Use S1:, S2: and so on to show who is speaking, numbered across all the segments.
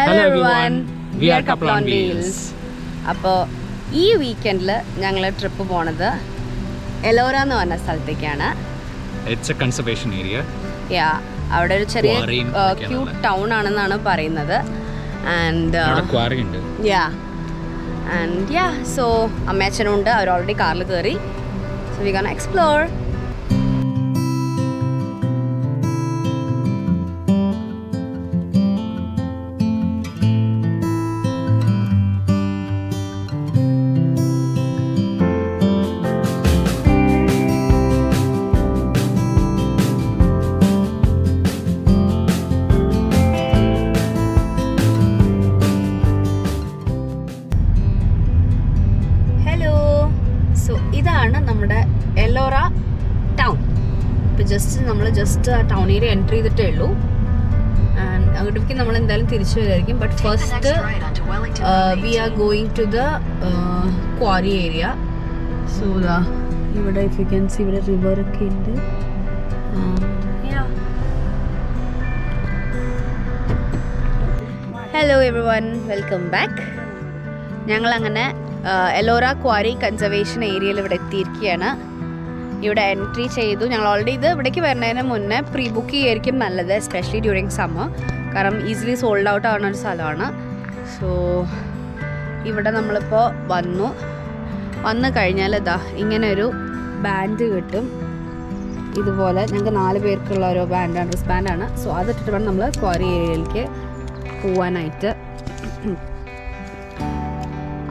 S1: Hello everyone, we are Couple on Wheels. അപ്പോൾ ഈ വീക്കെൻഡിൽ ഞങ്ങൾ ട്രിപ്പ് പോണത് എലോറ എന്ന് പറഞ്ഞ സ്ഥലത്തേക്കാണ്.
S2: It's a conservation area.
S1: അവിടെ ഒരു ചെറിയ ക്യൂട്ട് ടൗൺ ആണെന്നാണ് പറയുന്നത്. ആൻഡ് സോ അമ്മയച്ഛനും ഉണ്ട്, അവർ ഓൾറെഡി കാറിൽ കയറി. So we gonna explore. ഇതാണ് നമ്മുടെ എലോറ ടൗൺ. ഇപ്പോൾ നമ്മൾ ജസ്റ്റ് ടൗൺ ഏരിയ എൻട്രി ചെയ്തിട്ടേ ഉള്ളൂ. ആൻഡ് അങ്ങോട്ടേക്ക് നമ്മൾ എന്തായാലും തിരിച്ചു വരുമായിരിക്കും. But first we are going to the quarry area. So ഇവിടെ ഇഫ് യു ക്യാൻ സീ ഇവിടെ റിവറൊക്കെ ഉണ്ട്. Hello everyone, welcome back. ഞങ്ങളങ്ങനെ എലോറ ക്വാറി കൺസർവേഷൻ ഏരിയയിൽ ഇവിടെ എത്തിയിരിക്കുകയാണ്. ഇവിടെ എൻട്രി ചെയ്തു. ഞങ്ങൾ ഓൾറെഡി ഇവിടേക്ക് വരുന്നതിന് മുന്നേ പ്രീ ബുക്ക് ചെയ്യായിരിക്കും നല്ലത്, എസ്പെഷ്യലി ഡ്യൂറിങ് സമ്മർ. കാരണം ഈസിലി സോൾഡ് ഔട്ട് ആവുന്ന ഒരു സ്ഥലമാണ്. സോ ഇവിടെ നമ്മളിപ്പോൾ വന്നു കഴിഞ്ഞാൽ ഇങ്ങനെ ഒരു ബാൻഡ് കിട്ടും. ഇതുപോലെ ഞങ്ങൾക്ക് 4 പേർക്കുള്ള ഓരോ ബാൻഡാണ്, റിസ്റ്റ് ബാൻഡാണ്. സോ അതിട്ടിട്ട് വേണം നമ്മൾ ക്വാറി ഏരിയയിലേക്ക് പോവാനായിട്ട്.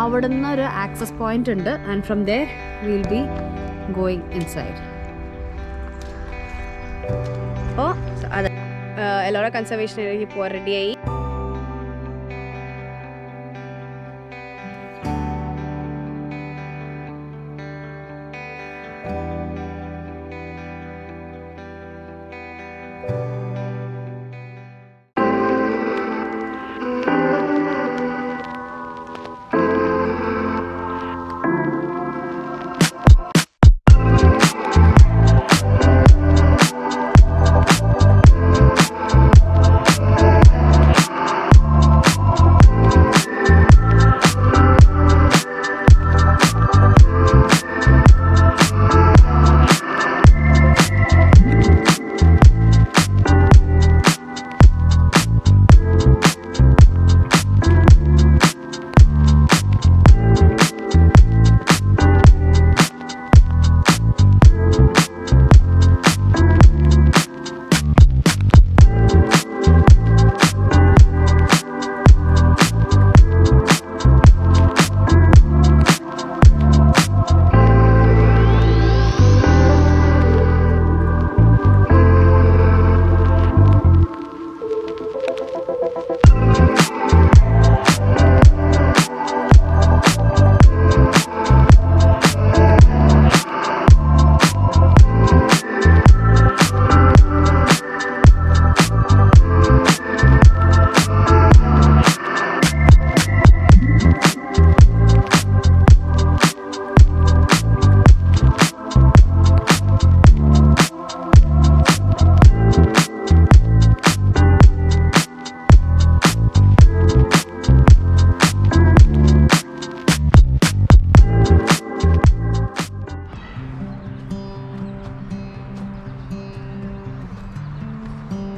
S1: അവിടെ നിന്ന് ഒരു ആക്സസ് പോയിന്റ് ഉണ്ട്. And from there will be going inside. അപ്പോൾ അത് എലോറ കൺസർവേഷൻ ഏരിയയിൽ പോകാൻ റെഡിയായി.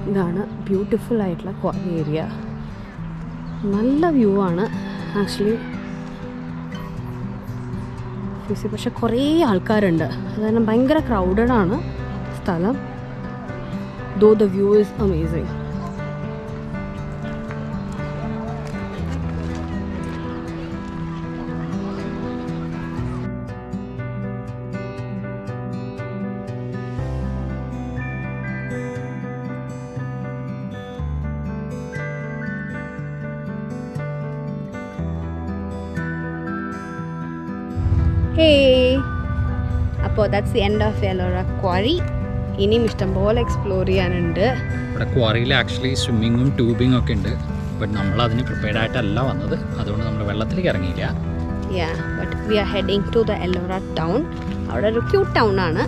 S1: ഇതാണ് ബ്യൂട്ടിഫുൾ ആയിട്ടുള്ള ക്വാറി ഏരിയ. നല്ല വ്യൂ ആണ് ആക്ച്വലി. പക്ഷെ കുറേ ആൾക്കാരുണ്ട്, അതായത് ഭയങ്കര ക്രൗഡഡ് ആണ് സ്ഥലം. Though the view is amazing. അപ്പോൾ that's the end of Elora quarry. ഇനിയും ഇഷ്ടംപോലെ എക്സ്പ്ലോർ ചെയ്യാനുണ്ട്.
S2: ഇവിടെ ക്വാറിയിൽ ആക്ച്വലി സ്വിമ്മിങ്ങും ട്യൂബിങ്ങും ഒക്കെ ഉണ്ട്. ബട്ട് നമ്മൾ അതിന് പ്രിപ്പയർഡ് ആയിട്ടല്ല വന്നത്, അതുകൊണ്ട് നമ്മൾ വെള്ളത്തിലേക്ക് ഇറങ്ങിയില്ല.
S1: But we are heading to the Elora town. അവിടെ ഒരു ക്യൂട്ട് ടൗൺ ആണ്.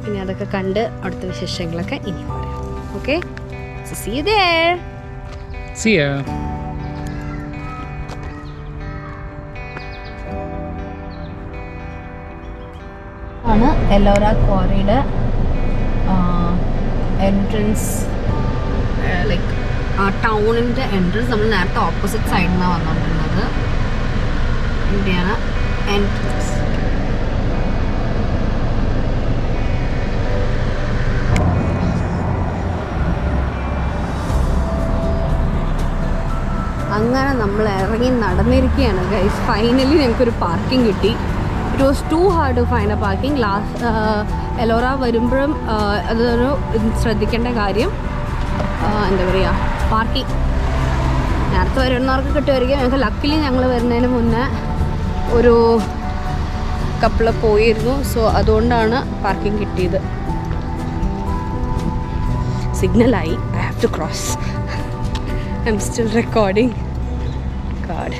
S1: ഇനി അതൊക്കെ കണ്ട് അടുത്ത വിശേഷങ്ങളൊക്കെ ഇനി പറയാം. Okay, see you there.
S2: See ya.
S1: Elora ക്വാറിയുടെ എൻട്രൻസ്, ലൈക്ക് ടൗണിൻ്റെ എൻട്രൻസ്. നമ്മൾ നേരത്തെ ഓപ്പോസിറ്റ് സൈഡിൽ നിന്നാണ് വന്നുകൊണ്ടിരുന്നത്. ഇവിടെയാണ് എൻട്രൻസ്. അങ്ങനെ നമ്മൾ ഇറങ്ങി നടന്നിരിക്കുകയാണ് ഗൈസ്. ഫൈനലി ഞങ്ങൾക്കൊരു പാർക്കിംഗ് കിട്ടി. It was too hard to find a parking. Ellora വരുമ്പോഴും അതൊരു ശ്രദ്ധിക്കേണ്ട കാര്യം, എന്താ പറയുക, പാർക്കിംഗ്. നേരത്തെ വരുന്നവർക്ക് കിട്ടുമായിരിക്കും. ഞങ്ങൾക്ക് ലക്കിലി ഞങ്ങൾ വരുന്നതിന് മുന്നേ ഒരു കപ്പിൾ പോയിരുന്നു. സോ അതുകൊണ്ടാണ് പാർക്കിംഗ് കിട്ടിയത്. സിഗ്നലായി, I have to cross. I'm still recording. God.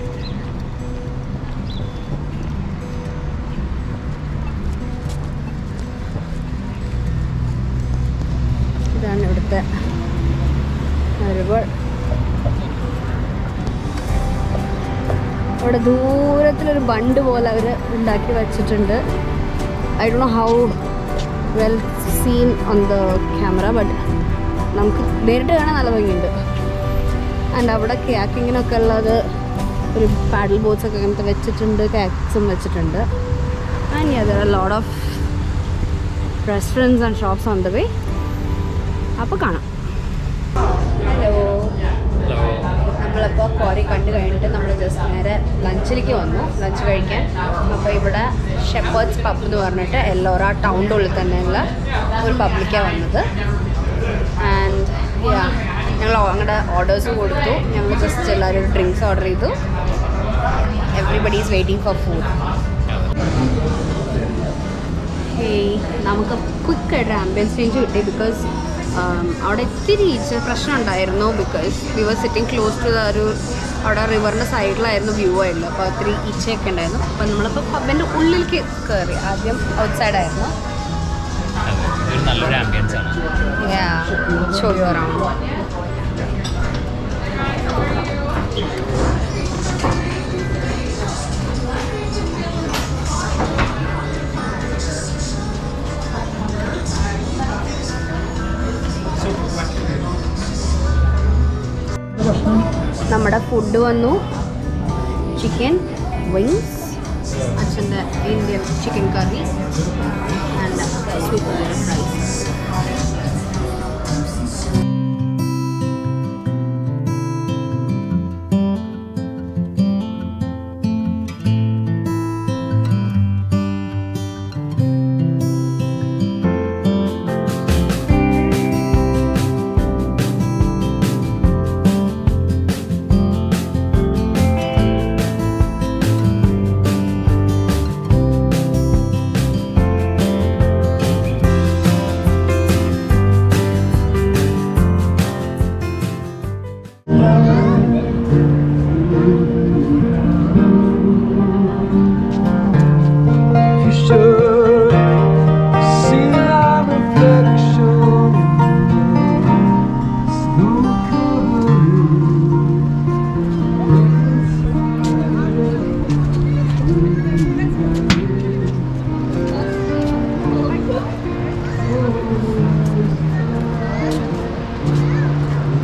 S1: ഇതാണ് ഇവിടുത്തെ റിവർ. അവിടെ ദൂരത്തിലൊരു ബണ്ട് പോലെ അവർ ഉണ്ടാക്കി വച്ചിട്ടുണ്ട്. I don't know how well seen on the camera, but നമുക്ക് നേരിട്ട് കാണാൻ നല്ല ഭംഗിയുണ്ട്. ആൻഡ് അവിടെ കയാക്കിങ്ങിനൊക്കെ ഉള്ളത് ഒരു പാഡൽ ബോട്ട്സൊക്കെ അങ്ങനത്തെ വെച്ചിട്ടുണ്ട്, കയാക്സും വെച്ചിട്ടുണ്ട്. And yeah there are lot of restaurants and shops on the way. അപ്പോൾ കാണാം. ഹലോ, നമ്മളിപ്പോൾ ക്വാറി കണ്ടു കഴിഞ്ഞിട്ട് നമ്മൾ ജസ്റ്റ് നേരെ ലഞ്ചിലേക്ക് വന്നു, ലഞ്ച് കഴിക്കാൻ. അപ്പോൾ ഇവിടെ ഷെപ്പേർഡ്സ് പബ് എന്ന് പറഞ്ഞിട്ട് എല്ലോറ ടൗണിൻ്റെ ഉള്ളിൽ തന്നെയുള്ള ഒരു പബ്ലിക്കാണ് വന്നത്. ആൻഡ് യാ, ഞങ്ങൾ അങ്ങോട്ട് ഓർഡേഴ്സ് കൊടുത്തു. ഞങ്ങൾ ജസ്റ്റ് എല്ലാവരും ഡ്രിങ്ക്സ് ഓർഡർ ചെയ്തു. Everybody is waiting for food. നമുക്ക് ക്വിക്കായിട്ട് ആംബിയൻസ് ചേഞ്ച് കിട്ടി. ബിക്കോസ് അവിടെ ഇത്തിരി പ്രശ്നം ഉണ്ടായിരുന്നു. Because we were sitting close to അവിടെ റിവറിൻ്റെ സൈഡിലായിരുന്നു വ്യൂ ആയിട്ടുള്ളത്. അപ്പോൾ ഒത്തിരി ഈച്ചയൊക്കെ ഉണ്ടായിരുന്നു. അപ്പോൾ നമ്മളിപ്പോൾ പബ്ബിൻ്റെ ഉള്ളിലേക്ക് കയറി. ആദ്യം ഔട്ട് സൈഡായിരുന്നു.
S2: നല്ലൊരു ആംബിയൻസ് ആണ്.
S1: Show you around. നമ്മുടെ ഫുഡ് വന്നു. ചിക്കൻ വിങ്സ്, അച്ഛൻ്റെ Indian chicken curry and sweet rice.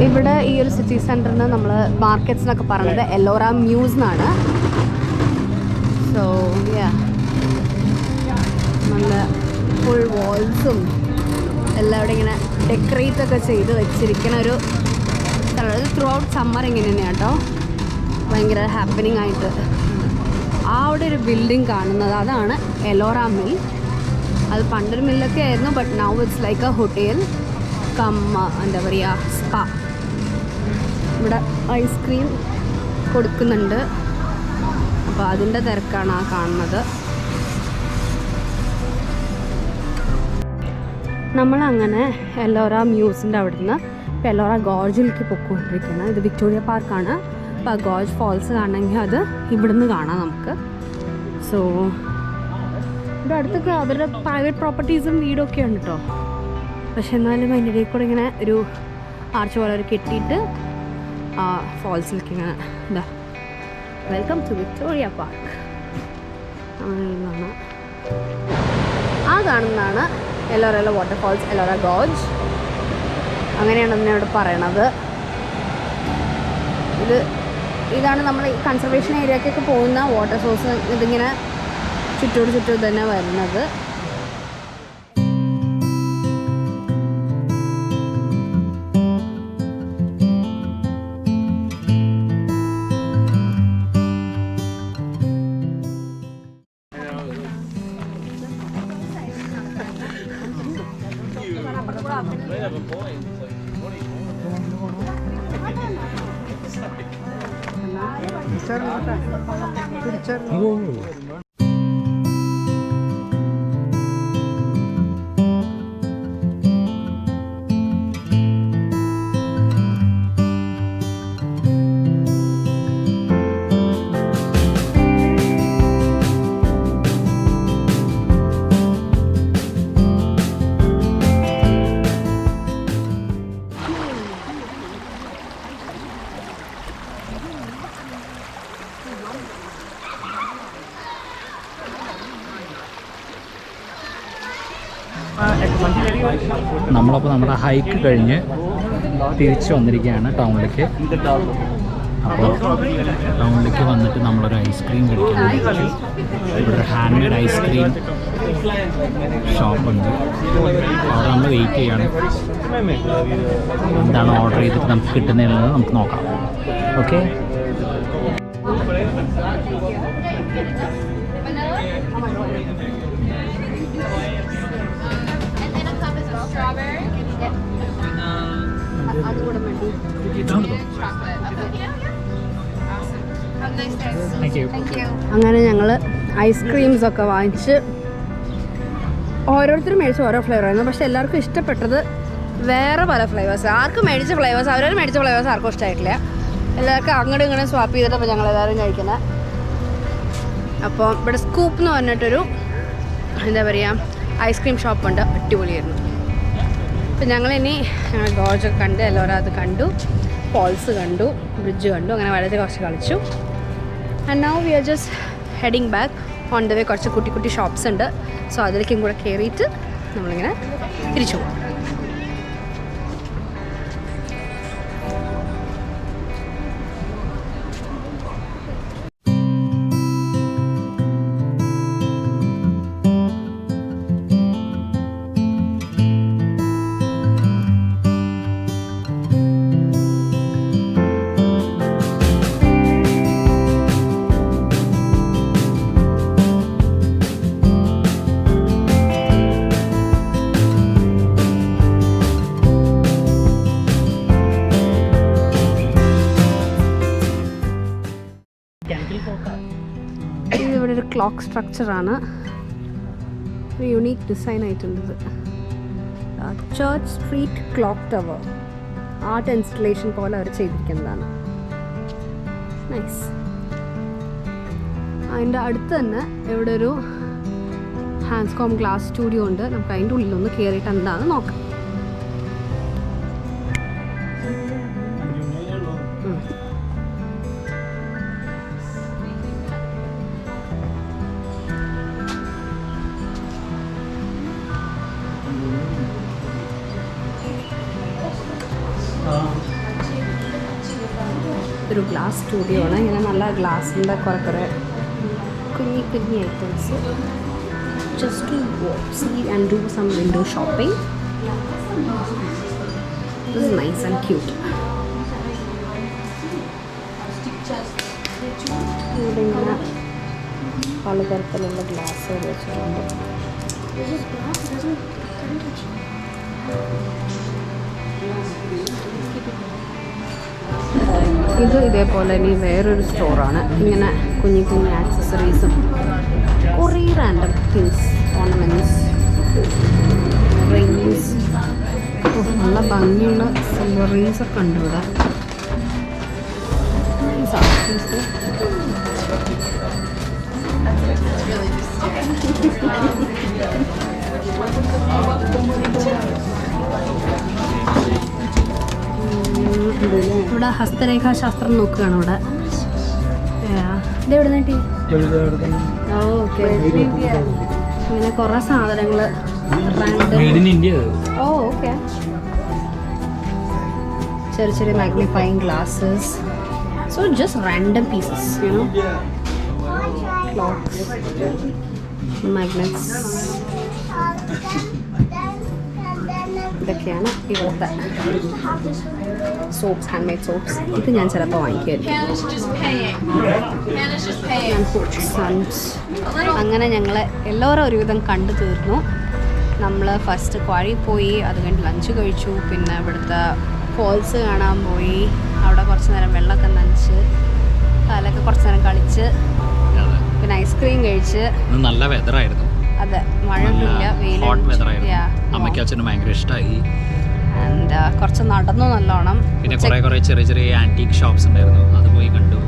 S1: ഇവിടെ ഈ ഒരു സിറ്റി സെൻറ്ററിന് നമ്മൾ മാർക്കറ്റ്സ് എന്നൊക്കെ പറയുന്നത് എല്ലോറ മ്യൂസ് എന്നാണ്. സോ നല്ല ഫുൾ വാൾസും എല്ലാം ഇവിടെ ഇങ്ങനെ ഡെക്കറേറ്റ് ഒക്കെ ചെയ്ത് വെച്ചിരിക്കുന്ന ഒരു സ്ഥലം. ത്രൂ ഔട്ട് സമ്മർ ഇങ്ങനെ തന്നെയാണ് കേട്ടോ, ഭയങ്കര ഹാപ്പനിങ് ആയിട്ട്. ആ അവിടെ ഒരു ബിൽഡിംഗ് കാണുന്നത് അതാണ് എല്ലോറ മിൽ. അത് പണ്ടൊരു മില്ലൊക്കെ ആയിരുന്നു, but now it's like a hotel cum എന്താ പറയുക സ്പാ. ഇവിടെ ഐസ്ക്രീം കൊടുക്കുന്നുണ്ട്. അപ്പോൾ അതിൻ്റെ തിരക്കാണ് ആ കാണുന്നത്. നമ്മളങ്ങനെ എല്ലോറ മ്യൂസിൻ്റെ അവിടെ നിന്ന് ഇപ്പോൾ എല്ലോറ ഗോർജിലേക്ക് പൊയ്ക്കൊണ്ടിരിക്കുകയാണ്. ഇത് വിക്ടോറിയ പാർക്കാണ്. അപ്പോൾ ആ ഗോർജ് ഫാൾസ് കാണണമെങ്കിൽ അത് ഇവിടുന്ന് കാണാം നമുക്ക്. സോ ഇവിടെ അടുത്തൊക്കെ അവരുടെ പ്രൈവറ്റ് പ്രോപ്പർട്ടീസും വീടൊക്കെ ഉണ്ട് കേട്ടോ. പക്ഷെ എന്നാലും അതിൻ്റെ ഇടയിൽ കൂടെ ഇങ്ങനെ ഒരു ആർച്ച് പോലെ അവർ കെട്ടിയിട്ട് ആ ഫാൾസിലേക്ക് ഇങ്ങനെ എന്താ വെൽക്കം ടു വിക്ടോറിയ പാർക്ക്. ആ ആ കാണുന്നതാണ് എലോറയിലെ വാട്ടർഫാൾസ്, എലോറ ഗോർജ്. അങ്ങനെയാണ് അതിനോട് പറയണത്. ഇതാണ് നമ്മൾ ഈ കൺസർവേഷൻ ഏരിയക്കൊക്കെ പോകുന്ന വാട്ടർ സോഴ്സ്. ഇതിങ്ങനെ ചുറ്റോട് തന്നെ വരുന്നത്.
S2: നമ്മളപ്പോൾ നമ്മുടെ ഹൈക്ക് കഴിഞ്ഞ് തിരിച്ചു വന്നിരിക്കുകയാണ് ടൗണിലേക്ക്. അപ്പോൾ ടൗണിലേക്ക് വന്നിട്ട് നമ്മളൊരു ഐസ്ക്രീം കഴിക്കാൻ വിളിച്ചു. ഇവിടെ ഒരു ഹാൻഡ് മെയ്ഡ് ഐസ്ക്രീം ഷോപ്പുണ്ട്. അവിടെ നമ്മൾ വെയിറ്റ് ചെയ്യാണ്. എന്താണ് ഓർഡർ ചെയ്തിട്ട് നമുക്ക് കിട്ടുന്നതെന്നുള്ളത് നമുക്ക് നോക്കാം. ഓക്കെ.
S1: അങ്ങനെ ഞങ്ങൾ ഐസ്ക്രീംസ് ഒക്കെ വാങ്ങിച്ച് ഓരോരുത്തരും മേടിച്ച് ഓരോ ഫ്ലേവർ ആയിരുന്നു. പക്ഷെ എല്ലാവർക്കും ഇഷ്ടപ്പെട്ടത് വേറെ പല ഫ്ലേവേഴ്സ്. ആർക്കും മേടിച്ച ഫ്ലേവേഴ്സ്, അവരവർ മേടിച്ച ഫ്ലേവേഴ്സ് ആർക്കും ഇഷ്ടമായിട്ടില്ല. എല്ലാവർക്കും അങ്ങോട്ടും ഇങ്ങനെ സ്വാപ്പ് ചെയ്തിട്ടപ്പോൾ ഞങ്ങൾ എല്ലാവരും കഴിക്കുന്നത്. അപ്പോൾ ഇവിടെ സ്കൂപ്പ് എന്ന് പറഞ്ഞിട്ടൊരു എന്താ പറയുക ഐസ്ക്രീം ഷോപ്പുണ്ട്. അടിപൊളിയായിരുന്നു. അപ്പോൾ ഞങ്ങൾ ഗോർജൊക്കെ കണ്ട് എല്ലാവരും അത് കണ്ടു, ഫാൾസ് കണ്ടു, ബ്രിഡ്ജ് കണ്ടു, അങ്ങനെ വളരെ കുറച്ച് കളിച്ചു. And now we are just heading back. On the വേ കുറച്ച് കുട്ടി കുട്ടി ഷോപ്സ് ഉണ്ട്. സോ അതിലേക്കും കൂടെ കയറിയിട്ട് നമ്മളിങ്ങനെ തിരിച്ചു പോകും. ഇതിവിടെ ഒരു ക്ലോക്ക് സ്ട്രക്ചറാണ്. ഒരു യുണീക്ക് ഡിസൈൻ ആയിട്ടുണ്ട് ഇത്. Church street clock tower art installation പോലെ അവർ ചെയ്തിരിക്കുന്നതാണ്. നൈസ്. അതിൻ്റെ അടുത്ത് തന്നെ ഇവിടെ ഒരു ഹാൻസ്കോം ഗ്ലാസ് സ്റ്റുഡിയോ ഉണ്ട്. നമുക്ക് അതിൻ്റെ ഉള്ളിലൊന്ന് കയറിയിട്ട് എന്താണെന്ന് നോക്കാം. ഒരു ഗ്ലാസ് സ്റ്റുഡിയോ ആണ്. ഇങ്ങനെ നല്ല ഗ്ലാസിൻ്റെ കുറേ കുഞ്ഞി കുഞ്ഞി items. Just to see and do some window shopping. This is nice and cute. ഇവിടെ ഇങ്ങനെ പലതരത്തിലുള്ള ഗ്ലാസ്സുകൾ വെച്ചിട്ടുണ്ട്. ഇത് ഇതേപോലെ ഇനി വേറൊരു സ്റ്റോറാണ്. ഇങ്ങനെ കുഞ്ഞു കുഞ്ഞു ആക്സസറീസും കുറേ റാൻഡം തിങ്സ്, ഓർണമെൻറ്റ്സ്, റിങ്സ്, നല്ല ഭംഗിയുള്ള സിൽവർ റിങ്സൊക്കെ ഉണ്ട് ഇവിടെ. ഇവിടെ ഹസ്തരേഖാശാസ്ത്രം നോക്കുകയാണ്. ഇവിടെ ഇതെവിടെ നീട്ടി? ഓക്കെ. അങ്ങനെ കുറേ സാധനങ്ങൾ
S2: made in India.
S1: Oh okay. ചെറിയ ചെറിയ magnifying glasses. So just random pieces you know. Clocks, magnets, ഇതൊക്കെയാണ് ഇവിടുത്തെ സോപ്സ്, ഹാൻഡ് മെയ്ഡ് സോപ്സ്. ഇത് ഞാൻ ചിലപ്പോൾ വാങ്ങിക്കുമായിരിക്കും. അങ്ങനെ ഞങ്ങൾ എല്ലാവരും ഒരുവിധം കണ്ടു തീർന്നു. നമ്മൾ ഫസ്റ്റ് ക്വാറി പോയി, അത് കഴിഞ്ഞ് ലഞ്ച് കഴിച്ചു, പിന്നെ ഇവിടുത്തെ ഫോൾസ് കാണാൻ പോയി. അവിടെ കുറച്ച് നേരം വെള്ളമൊക്കെ നനച്ച് കാലൊക്കെ കുറച്ച് നേരം കളിച്ച്, പിന്നെ ഐസ്ക്രീം കഴിച്ച്.
S2: നല്ല വെതറായിരുന്നു.
S1: അതെ, മഴയൊന്നുമില്ല, വെയിലായിരുന്നു.
S2: അമ്മയ്ക്ക് അച്ഛനും ഭയങ്കര ഇഷ്ടമായി.
S1: ആൻഡ് കുറച്ച് നടന്നു നല്ലോണം.
S2: പിന്നെ കുറേ ചെറിയ ചെറിയ ആന്റിക് ഷോപ്സ് ഉണ്ടായിരുന്നു, അത് പോയി കണ്ടു.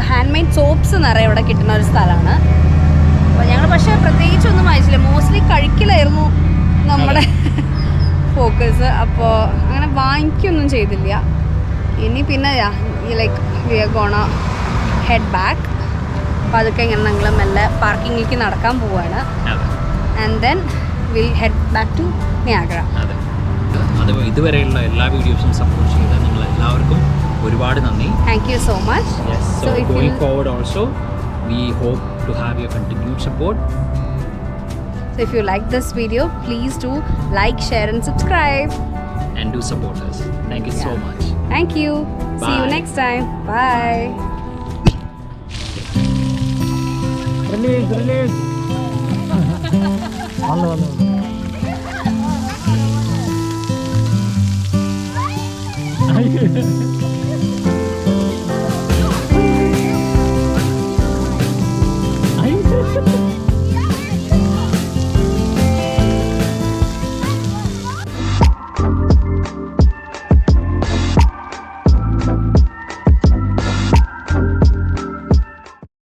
S1: ഹാൻഡ് മെയ്ഡ് സോപ്സ് നിറയെ ഇവിടെ കിട്ടുന്ന ഒരു സ്ഥലമാണ്. അപ്പോൾ ഞങ്ങൾ പക്ഷേ പ്രത്യേകിച്ചൊന്നും വായിച്ചില്ല, മോസ്റ്റ്ലി കഴിക്കലായിരുന്നു നമ്മുടെ ഫോക്കസ്. അപ്പോൾ അങ്ങനെ വാങ്ങിക്കൊന്നും ചെയ്തില്ല. ഇനി പിന്നെ like we are gonna head back. അപ്പോൾ അതൊക്കെ ഇങ്ങനെ ഞങ്ങൾ മെല്ലെ പാർക്കിങ്ങിലേക്ക് നടക്കാൻ പോവുകയാണ്. And then will head back to Niagara.
S2: അതെ, അത് ഇതുവരെയുള്ള എല്ലാ വീഡിയോസും സപ്പോർട്ട് ചെയ്ത നിങ്ങൾ എല്ലാവർക്കും ഒരുപാട് നന്ദി.
S1: Thank you so much.
S2: So going forward also we hope to have your continued support.
S1: So if you like this video, please do like, share and subscribe.
S2: And do support us. Thank you so much.
S1: Thank you.
S2: Bye.
S1: See you next time. Bye.
S2: Release. വന്നു